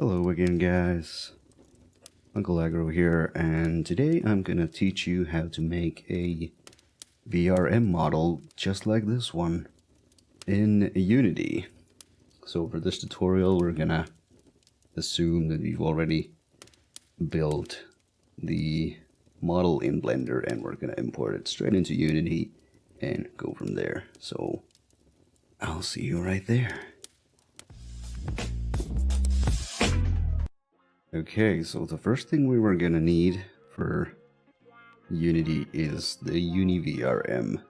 Hello again, guys. Uncle Agro here, and today I'm gonna teach you how to make a VRM model just like this one in Unity. So for this tutorial, we're gonna assume that you've already built the model in Blender, and we're gonna import it straight into Unity and go from there. So I'll see you right there. Okay, so the first thing we were gonna need for Unity is the UniVRM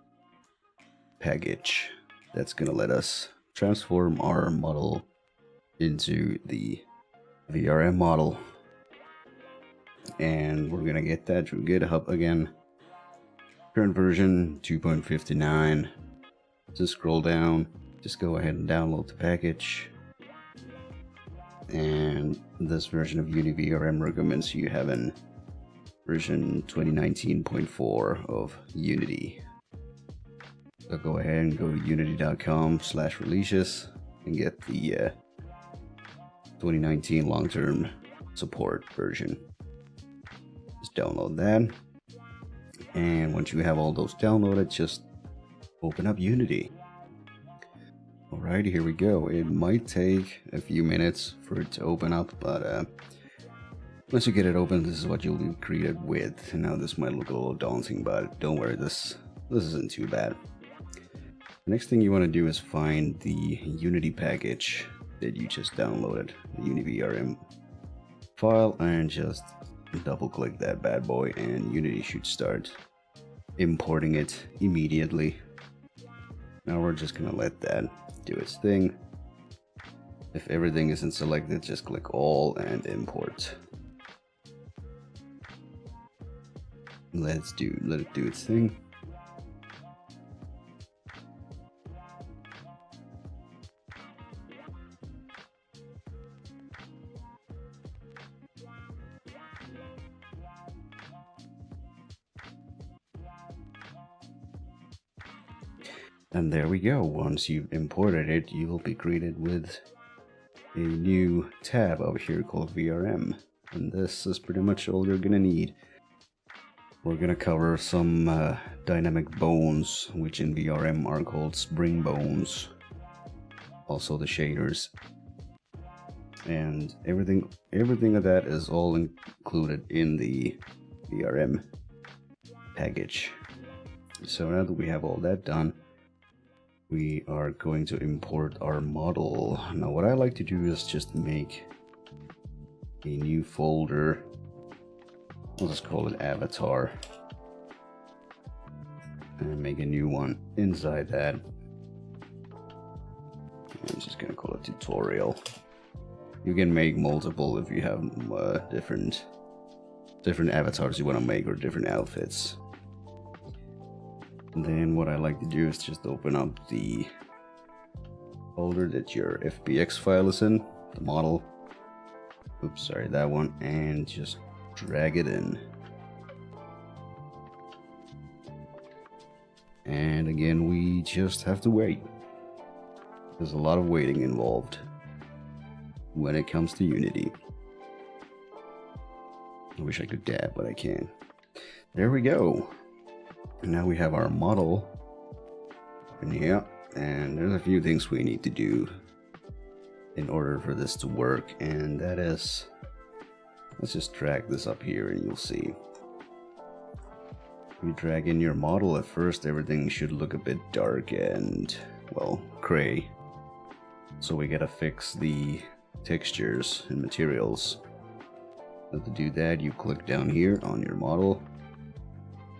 package. That's gonna let us transform our model into the VRM model. And we're gonna get that through GitHub again. Current version 2.59. Just scroll down, just go ahead and download the package. And this version of UniVRM recommends you have an version 2019.4 of Unity. So go ahead and go to unity.com/releases and get the 2019 long-term support version. Just download that. And once you have all those downloaded, just open up Unity. Alright, here we go. It might take a few minutes for it to open up, but once you get it open, this is what you'll be greeted with. Now this might look a little daunting, but don't worry, this isn't too bad. The next thing you want to do is find the Unity package that you just downloaded, the UniVRM file, and just double click that bad boy and Unity should start importing it immediately. Now we're just gonna let that do its thing. If everything isn't selected, just click all and import. Let it do its thing. And there we go. Once you've imported it, you will be greeted with a new tab over here called VRM. And this is pretty much all you're gonna need. We're gonna cover some dynamic bones, which in VRM are called spring bones. Also the shaders. And everything of that is all included in the VRM package. So now that we have all that done, we are going to import our model. Now what I like to do is just make a new folder. We'll just call it avatar. And make a new one inside that. I'm just gonna call it tutorial. You can make multiple if you have different avatars you want to make or different outfits. And then what I like to do is just open up the folder that your FBX file is in, the model. Oops, sorry, that one, and just drag it in. And again, we just have to wait. There's a lot of waiting involved when it comes to Unity. I wish I could dab, but I can't. There we go. And now we have our model in here, and there's a few things we need to do in order for this to work, and that is, let's just drag this up here and you'll see. You drag in your model, at first everything should look a bit dark and, well, gray. So we gotta fix the textures and materials. So to do that, you click down here on your model.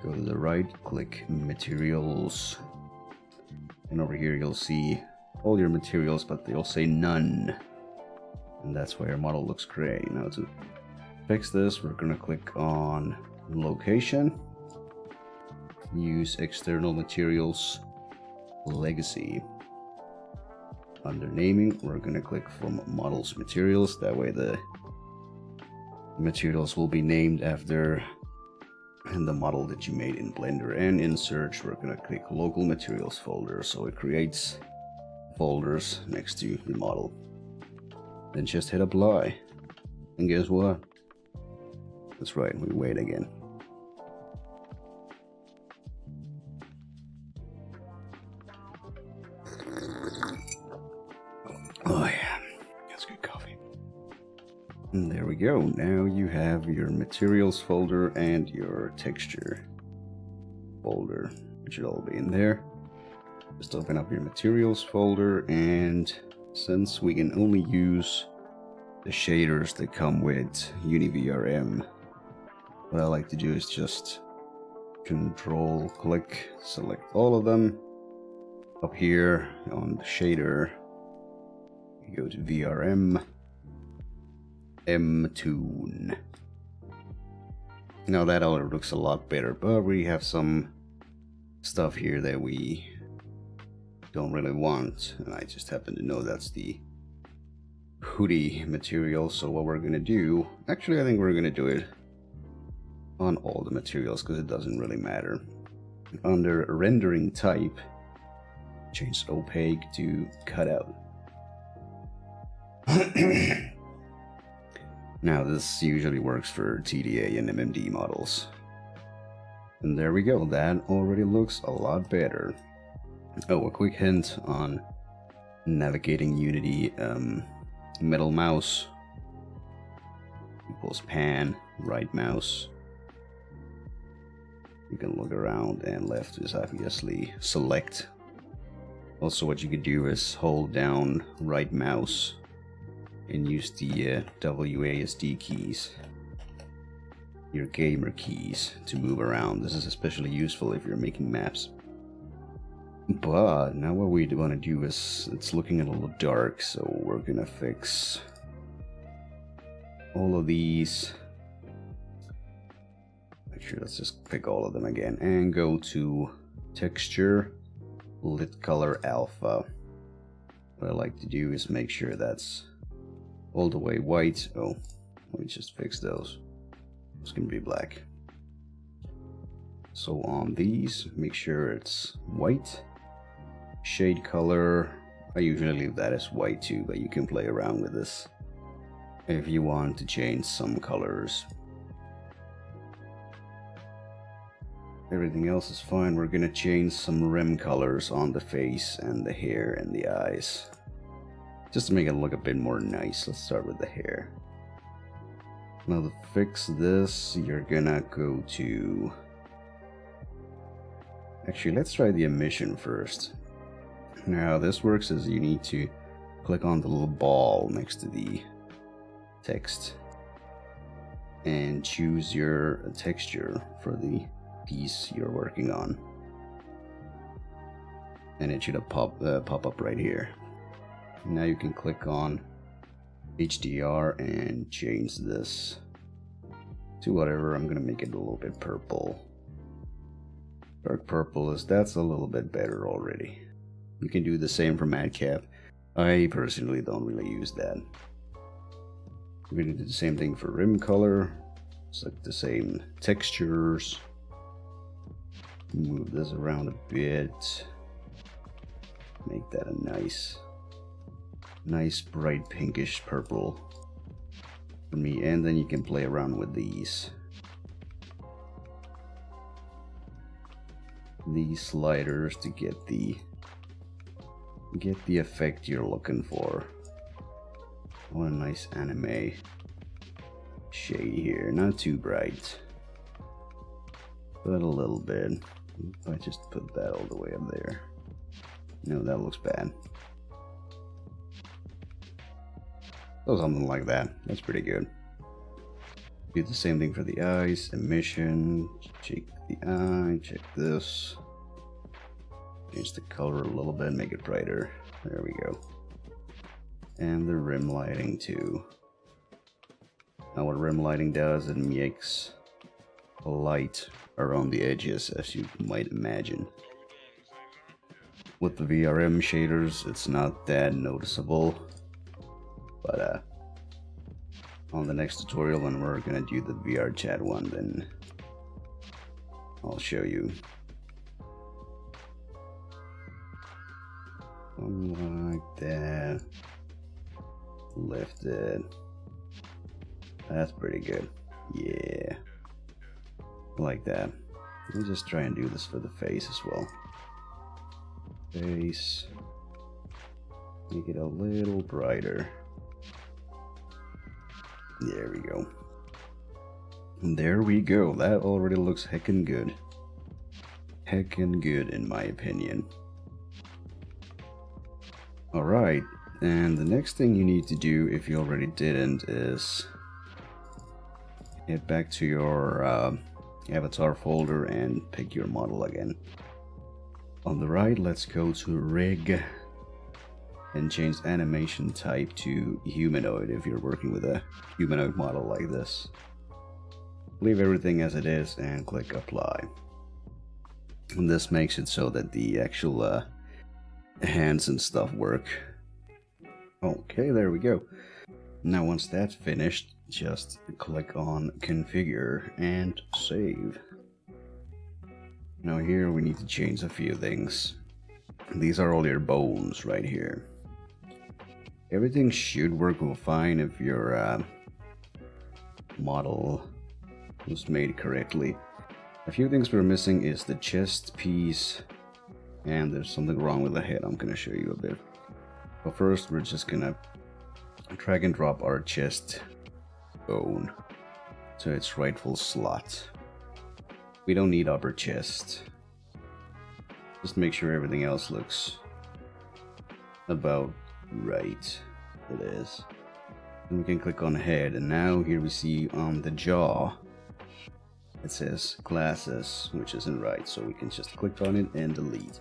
Go to the right, click materials, and over here you'll see all your materials, but they'll say none, and that's why our model looks gray. Now to fix this, we're gonna click on location, use external materials legacy. Under naming, we're gonna click from models materials, that way the materials will be named after the model that you made in Blender. And in search, we're gonna click local materials folder, so it creates folders next to the model. Then just hit apply. And guess what? That's right, we wait again. Oh yeah, that's good coffee. And there we go. Now you have your materials folder and your texture folder, which should all be in there. Just open up your materials folder, and since we can only use the shaders that come with VRM, what I like to do is just control click, select all of them. Up here on the shader, you go to VRM, M-Tune. Now that all looks a lot better, but we have some stuff here that we don't really want, and I just happen to know that's the hoodie material. So what we're gonna do, actually I think we're gonna do it on all the materials because it doesn't really matter. Under rendering type, change opaque to cutout. Now this usually works for TDA and MMD models. And there we go, that already looks a lot better. Oh, a quick hint on navigating Unity. Middle mouse equals pan, right mouse. You can look around, and left is obviously select. Also what you could do is hold down right mouse and use the WASD keys, your gamer keys, to move around. This is especially useful if you're making maps. But now what we want to do is, it's looking a little dark, so we're gonna fix all of these. Actually, let's just pick all of them again and go to texture, lit color alpha. What I like to do is make sure that's all the way white. Oh, let me just fix those. It's gonna be black. So on these, make sure it's white. Shade color, I usually leave that as white too, but you can play around with this if you want to change some colors. Everything else is fine. We're gonna change some rim colors on the face and the hair and the eyes, just to make it look a bit more nice. Let's start with the hair. Now to fix this, you're gonna go to... Actually, let's try the emission first. Now how this works is you need to click on the little ball next to the text and choose your texture for the piece you're working on, and it should have pop up right here. Now you can click on HDR and change this to whatever. I'm gonna make it a little bit purple. Dark purple, that's a little bit better already. You can do the same for madcap. I personally don't really use that. We're gonna do the same thing for rim color. Select the same textures. Move this around a bit. Make that a nice bright pinkish purple for me. And then you can play around with these sliders to get the effect you're looking for. What a nice anime shade here. Not too bright, but a little bit. If I just put that all the way up there. No, that looks bad. So something like that. That's pretty good. Do the same thing for the eyes. Emission. Check the eye. Check this. Change the color a little bit. Make it brighter. There we go. And the rim lighting too. Now what rim lighting does, it makes light around the edges, as you might imagine. With the VRM shaders, it's not that noticeable, but on the next tutorial when we're gonna do the VRChat one, then I'll show you. Something like that. Lift it. That's pretty good. Yeah. Like that. Let me just try and do this for the face as well. Face. Make it a little brighter. There we go. There we go. That already looks heckin' good. Heckin' good in my opinion. Alright, and the next thing you need to do, if you already didn't, is head back to your avatar folder and pick your model again. On the right, let's go to rig and change animation type to humanoid if you're working with a humanoid model like this. Leave everything as it is and click apply. And this makes it so that the actual hands and stuff work. Okay, there we go. Now once that's finished, just click on configure and save. Now here we need to change a few things. These are all your bones right here. Everything should work fine if your model was made correctly. A few things we're missing is the chest piece, and there's something wrong with the head. I'm gonna show you a bit. But first we're just gonna drag and drop our chest bone to its rightful slot. We don't need upper chest. Just make sure everything else looks about right. It is. Then we can click on head, and now here we see on the jaw it says glasses, which isn't right, so we can just click on it and delete.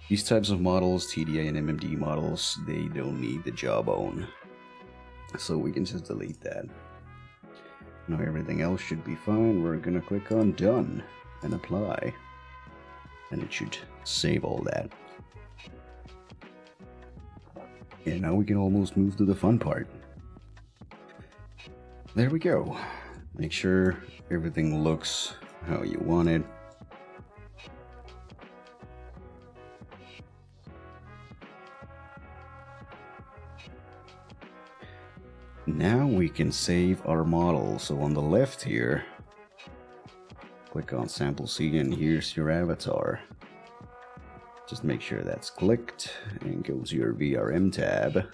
These types of models, TDI and MMD models, they don't need the jawbone, so we can just delete that. Now everything else should be fine. We're gonna click on done and apply, and it should save all that. And now we can almost move to the fun part. There we go. Make sure everything looks how you want it. Now we can save our model. So on the left here, click on sample scene, and here's your avatar. Just make sure that's clicked and go to your VRM tab,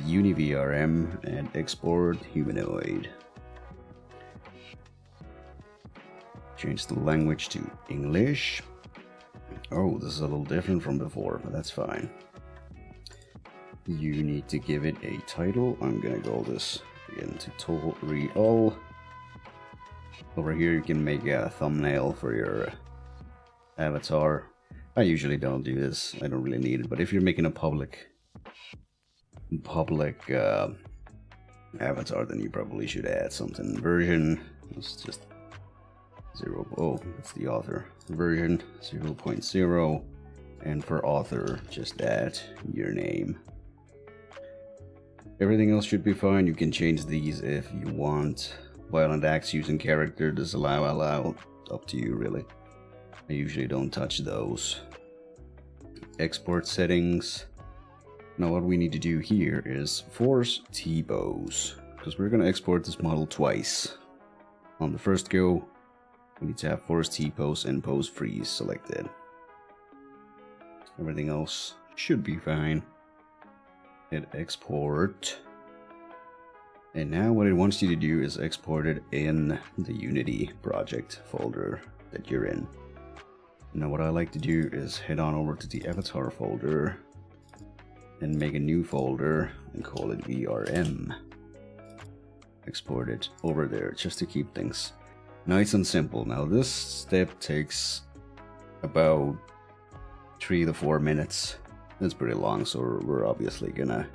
Uni VRM, and export humanoid. Change the language to English. Oh, this is a little different from before, but that's fine. You need to give it a title. I'm gonna call this again tutorial. Over here you can make a thumbnail for your avatar. I usually don't do this, I don't really need it, but if you're making a public avatar, then you probably should add something. Version, it's just 0, oh, that's the author. Version 0.0, and for author, just add your name. Everything else should be fine. You can change these if you want. Violent acts using character, disallow, allow, up to you really. I usually don't touch those. Export settings. Now what we need to do here is force T-pose, because we're going to export this model twice. On the first go, we need to have force T-pose and pose freeze selected. Everything else should be fine. Hit export. And now what it wants you to do is export it in the Unity project folder that you're in. Now what I like to do is head on over to the avatar folder and make a new folder and call it VRM. Export it over there just to keep things nice and simple. Now this step takes about 3 to 4 minutes. That's pretty long, so we're obviously gonna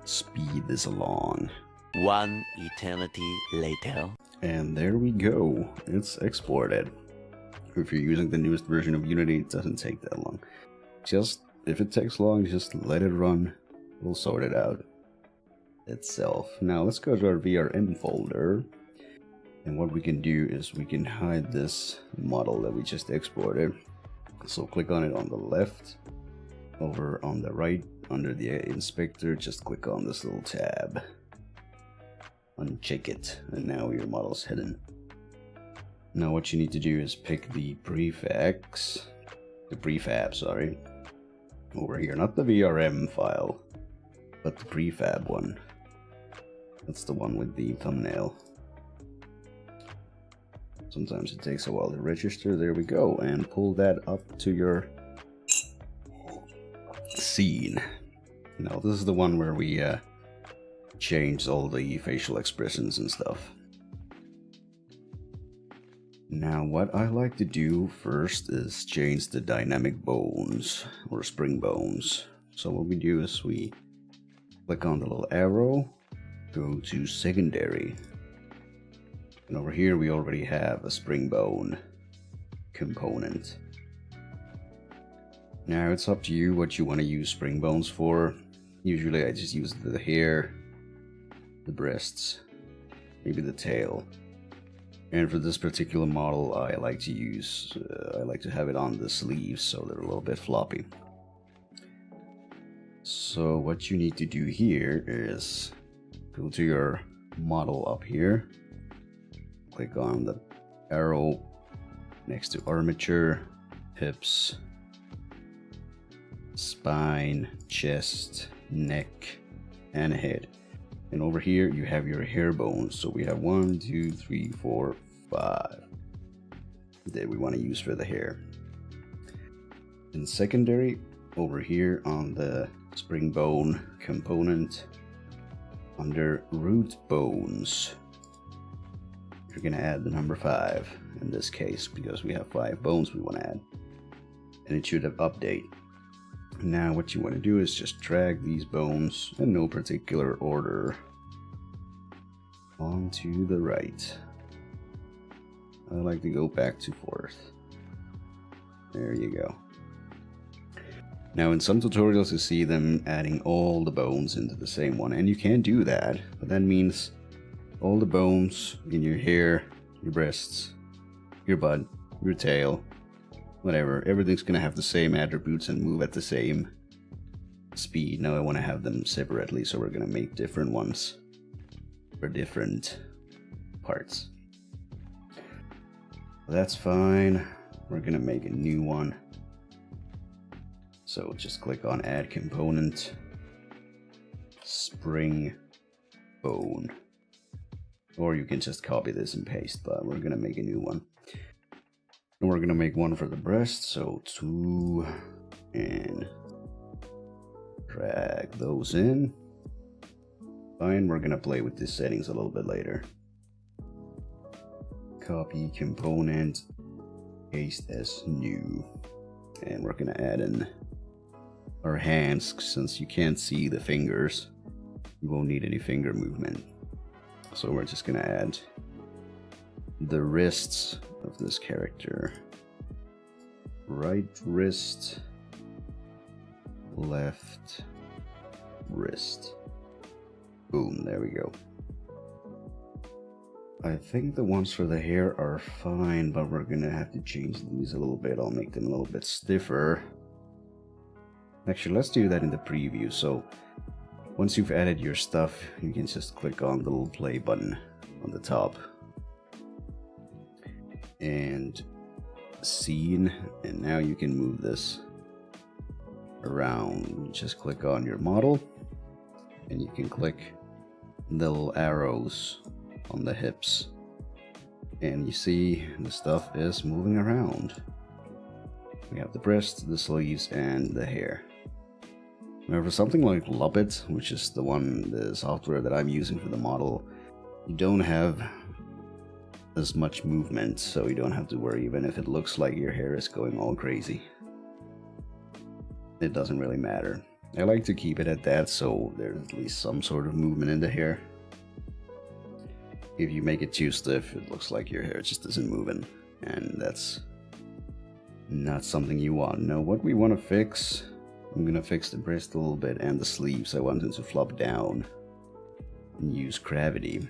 speed this along. 1 eternity later. And there we go. It's exported. If you're using the newest version of Unity, it doesn't take that long. Just, if it takes long, just let it run. We'll sort it out itself. Now let's go to our VRM folder. And what we can do is we can hide this model that we just exported. So click on it on the left. Over on the right, under the inspector, just click on this little tab. uncheck it, and now your model's hidden. Now what you need to do is pick the prefab, sorry, over here, not the VRM file, but the prefab one. That's the one with the thumbnail. Sometimes it takes a while to register. There we go, and pull that up to your scene. Now this is the one where we changed all the facial expressions and stuff. Now what I like to do first is change the dynamic bones or spring bones. So what we do is we click on the little arrow, go to secondary, and over here we already have a spring bone component. Now it's up to you what you want to use spring bones for. Usually I just use the hair, the breasts, maybe the tail. And for this particular model, I like to have it on the sleeves, so they're a little bit floppy. So what you need to do here is go to your model up here, click on the arrow next to armature, hips, spine, chest, neck, and head. And over here you have your hair bones. So we have 1, 2, 3, 4, 5 that we want to use for the hair. In secondary, over here on the spring bone component, under root bones, you're gonna add the number 5 in this case, because we have 5 bones we want to add, and it should have update. Now what you want to do is just drag these bones in no particular order onto the right. I like to go back to 4th. There you go. Now in some tutorials you see them adding all the bones into the same one, and you can do that, but that means all the bones in your hair, your breasts, your butt, your tail, whatever, everything's gonna have the same attributes and move at the same speed. Now I want to have them separately, so we're gonna make different ones for different parts. That's fine. We're gonna make a new one. So just click on add component, spring bone, or you can just copy this and paste, but we're gonna make a new one. And we're gonna make one for the breast, so 2, and drag those in. Fine, we're gonna play with these settings a little bit later. Copy component, paste as new, and we're gonna add in our hands. Since you can't see the fingers, you won't need any finger movement, so we're just gonna add the wrists of this character. Right wrist, left wrist. Boom, there we go. I think the ones for the hair are fine, but we're gonna have to change these a little bit. I'll make them a little bit stiffer. Actually, let's do that in the preview. So once you've added your stuff, you can just click on the little play button on the top and scene, and now you can move this around. Just click on your model and you can click the little arrows on the hips, and you see the stuff is moving around. We have the breast, the sleeves, and the hair. Now for something like Luppet, which is the software that I'm using for the model, you don't have as much movement, so you don't have to worry even if it looks like your hair is going all crazy. It doesn't really matter. I like to keep it at that, so there's at least some sort of movement in the hair. If you make it too stiff, it looks like your hair just isn't moving, and that's not something you want. Now what we want to fix, I'm gonna fix the breast a little bit and the sleeves. I want them to flop down and use gravity.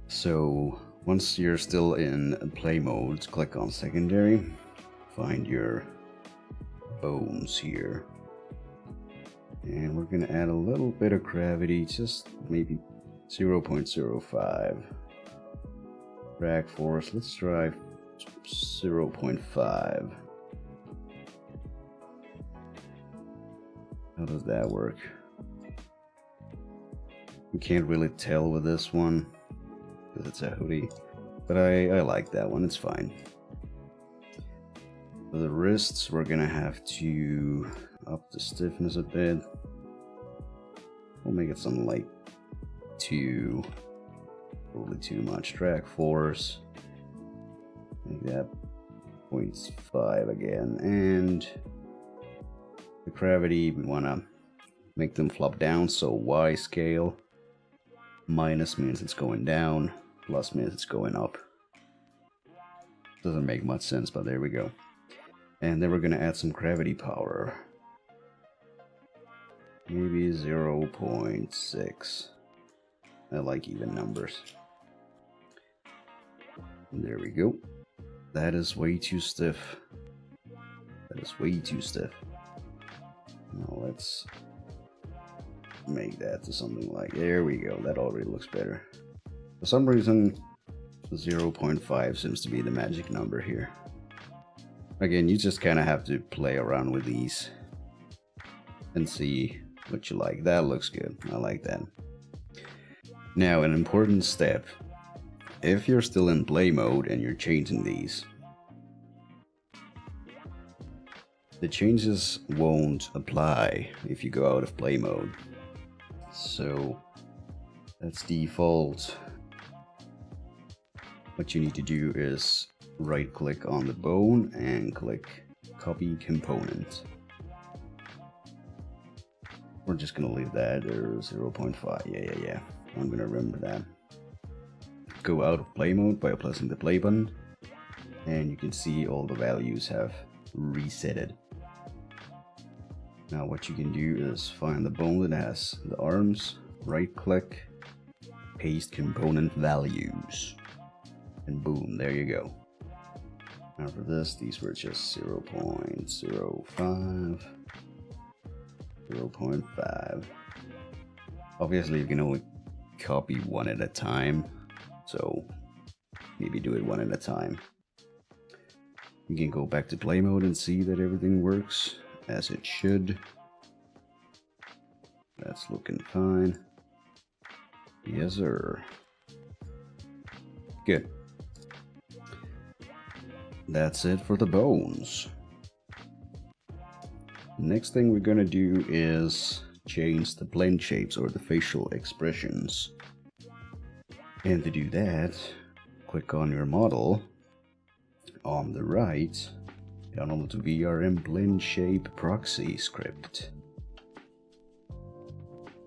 So once you're still in play mode, click on secondary, find your bones here, and we're gonna add a little bit of gravity, just maybe 0.05. Drag force, let's try 0.5. How does that work? You can't really tell with this one because it's a hoodie, but I like that one, it's fine. For the wrists, we're gonna have to up the stiffness a bit. We'll make it something like 2, probably too much. Drag force, make that 0.5 again, and the gravity, we wanna make them flop down, so Y scale. Minus means it's going down, plus means it's going up. Doesn't make much sense, but there we go. And then we're gonna add some gravity power. Maybe 0.6. I like even numbers. And there we go. That is way too stiff. That is way too stiff. Now let's make that to something like, there we go, that already looks better. For some reason 0.5 seems to be the magic number here. Again, you just kind of have to play around with these and see what you like. That looks good, I like that. Now an important step, if you're still in play mode and you're changing these, the changes won't apply if you go out of play mode. So that's default. What you need to do is right click on the bone and click copy component. We're just gonna leave that there 0.5. Yeah. I'm gonna remember that. Go out of play mode by pressing the play button, and you can see all the values have resetted. Now what you can do is find the bone that has the arms, right click, paste component values, and boom, there you go. Now for this, these were just 0.05, 0.5. Obviously you can only copy one at a time, so maybe do it one at a time. You can go back to play mode and see that everything works as it should. That's looking fine. Yes, sir. Good. That's it for the bones. Next thing we're gonna do is change the blend shapes or the facial expressions. And to do that, click on your model on the right, download the VRM blend shape proxy script,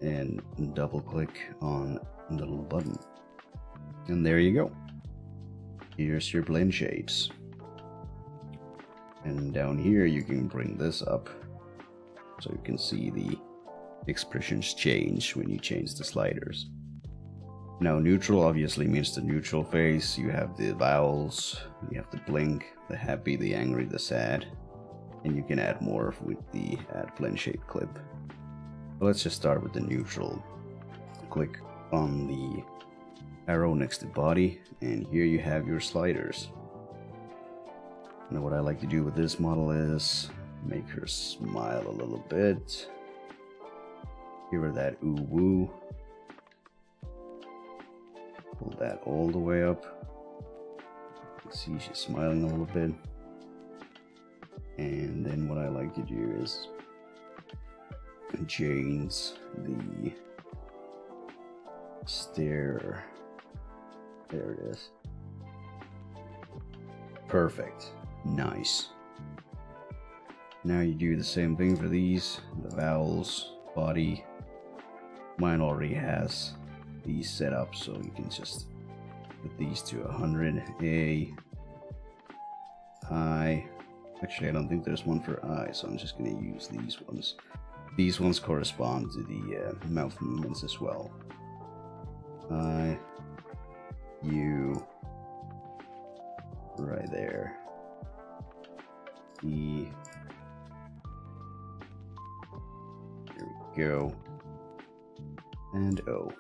and double click on the little button. And there you go. Here's your blend shapes. And down here you can bring this up so you can see the expressions change when you change the sliders. Now neutral obviously means the neutral face. You have the vowels, you have the blink, the happy, the angry, the sad, and you can add more with the add blend shape clip. But let's just start with the neutral. Click on the arrow next to body, and here you have your sliders. Now what I like to do with this model is make her smile a little bit, give her that ooh woo, pull that all the way up. You can see she's smiling a little bit. And then what I like to do is change the stare. There it is. Perfect. Nice. Now you do the same thing for these, the vowels, body. Mine already has these set up, so you can just put these to 100. A, I. Actually, I don't think there's one for I, so I'm just going to use these ones. These ones correspond to the mouth movements as well. I, U, right there. E, there we go, and O.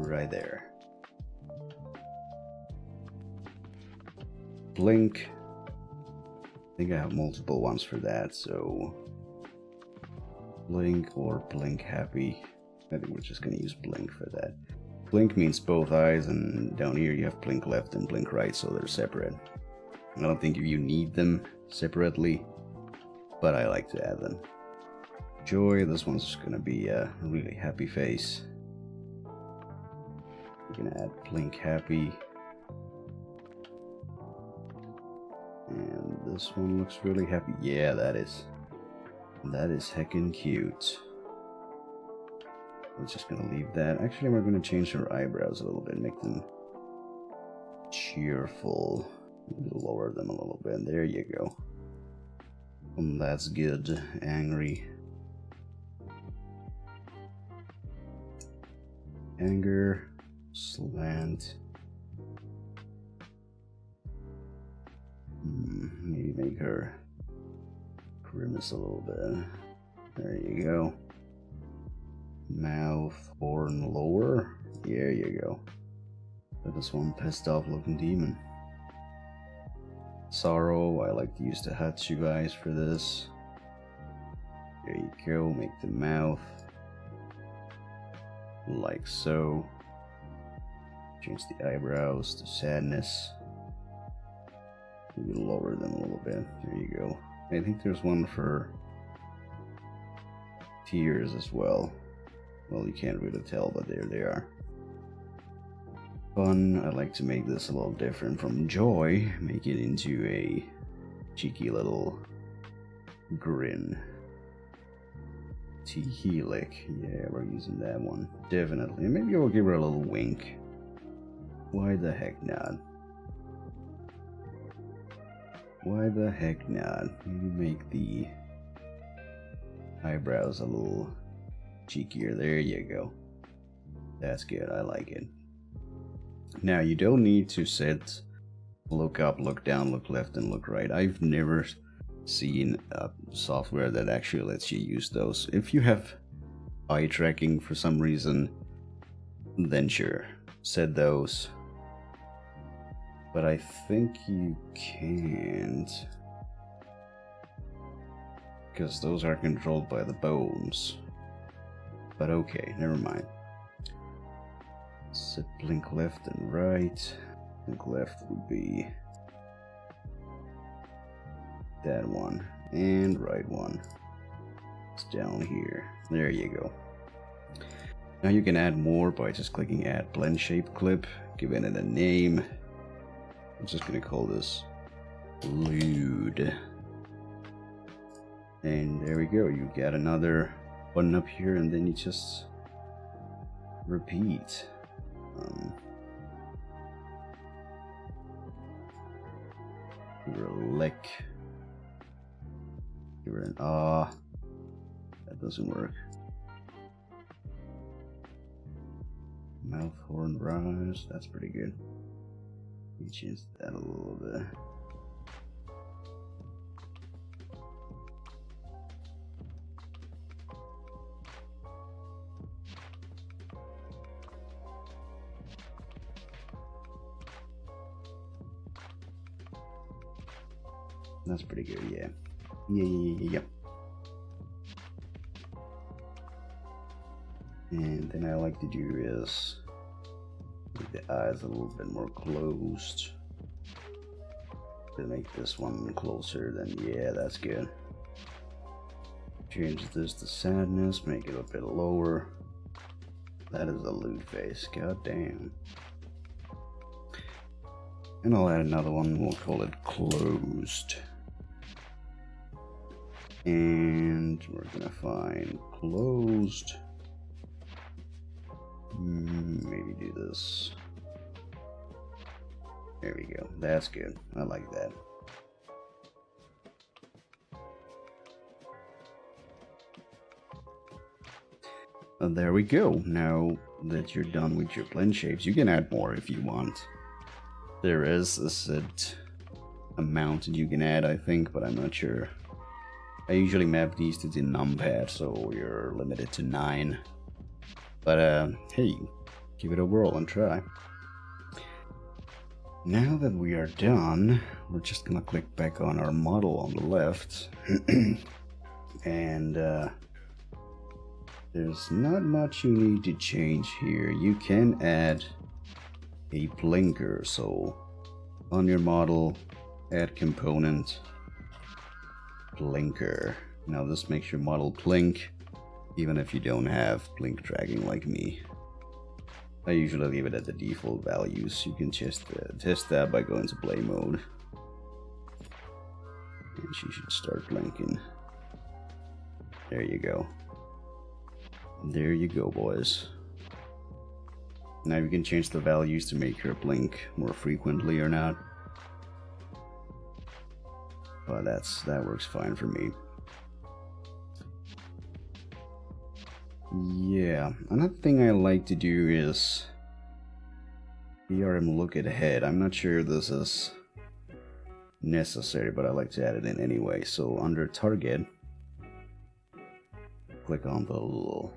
right there. Blink. I think I have multiple ones for that, so blink or blink happy. I think we're just gonna use blink for that. Blink means both eyes, and down here you have blink left and blink right, so they're separate. I don't think you need them separately, but I like to add them. Joy, this one's gonna be a really happy face. We're gonna add blink happy. And this one looks really happy. Yeah, that is heckin' cute. We're just gonna leave that. Actually, we're gonna change her eyebrows a little bit, make them cheerful. Maybe lower them a little bit. There you go. That's good. Angry. Anger. Slant. Maybe make her grimace a little bit. There you go. Mouth, horn lower. There you go. That is one pissed off looking demon. Sorrow, I like to use the Hatsu eyes for this. There you go, make the mouth like so. Change the eyebrows to sadness. Maybe lower them a little bit. There you go. I think there's one for tears as well. Well, you can't really tell, but there they are. Fun. I like to make this a little different from joy. Make it into a cheeky little grin. Tee-hee lick. Yeah, we're using that one. Definitely. Maybe we'll give her a little wink. Why the heck not? Why the heck not? Maybe make the eyebrows a little cheekier. There you go. That's good. I like it. Now, you don't need to set look up, look down, look left, and look right. I've never seen software that actually lets you use those. If you have eye tracking for some reason, then sure, set those. But I think you can't, because those are controlled by the bones. But okay, never mind. Set blink left and right. Blink left would be that one, and right one. It's down here. There you go. Now you can add more by just clicking add blend shape clip, giving it a name. I'm just gonna call this lewd. And there we go. You got another button up here, and then you just repeat. Give her a lick. Give her an ah. That doesn't work. Mouth, horn, rise. That's pretty good. We change that a little bit. That's pretty good, yeah. Yeah. And then I like to do is make the eyes a little bit more closed. To make this one closer, then yeah, that's good. Change this to sadness, make it a bit lower. That is a lewd face, god damn. And I'll add another one, we'll call it closed. And we're gonna find closed. Maybe do this. There we go. That's good. I like that. And there we go. Now that you're done with your blend shapes, you can add more if you want. There is a set amount that you can add, I think, but I'm not sure. I usually map these to the numpad, so you're limited to 9. But hey, give it a whirl and try. Now that we are done, we're just gonna click back on our model on the left. And there's not much you need to change here. You can add a blinker, so on your model, add component, blinker. Now this makes your model blink, even if you don't have blink tracking like me. I usually leave it at the default values. You can just test that by going to play mode. And she should start blinking. There you go. There you go, boys. Now you can change the values to make her blink more frequently or not. But that works fine for me. Yeah, another thing I like to do is VRM look ahead. I'm not sure this is necessary, but I like to add it in anyway. So under target, click on the little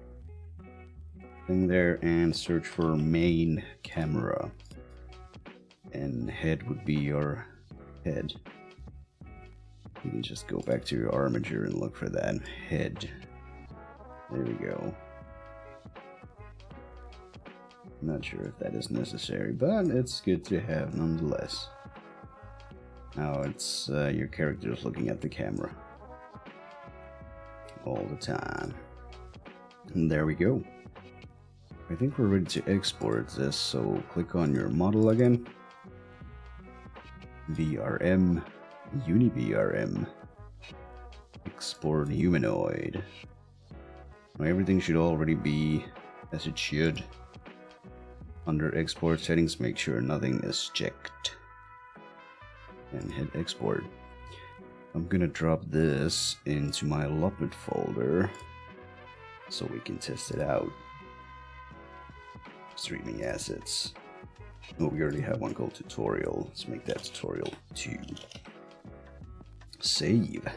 thing there and search for main camera. And head would be your head. You can just go back to your armature and look for that head. There we go. Not sure if that is necessary, but it's good to have nonetheless. Now it's your character is looking at the camera all the time. And there we go. I think we're ready to export this, so click on your model again. VRM, UniVRM, export humanoid. Now everything should already be as it should. Under export settings, make sure nothing is checked. And hit export. I'm gonna drop this into my Luppet folder so we can test it out. Streaming assets. Oh, we already have one called tutorial. Let's make that tutorial 2. Save.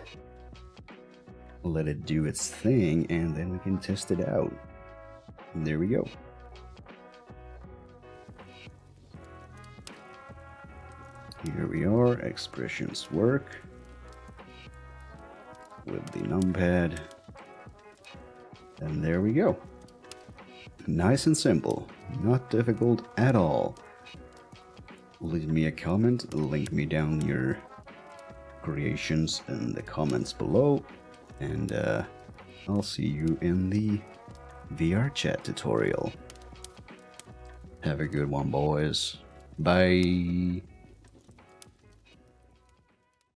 Let it do its thing, and then we can test it out. And there we go. Here we are, expressions work with the numpad, and there we go. Nice and simple, not difficult at all. Leave me a comment, link me down your creations in the comments below, and I'll see you in the VRChat tutorial. Have a good one, boys. Bye.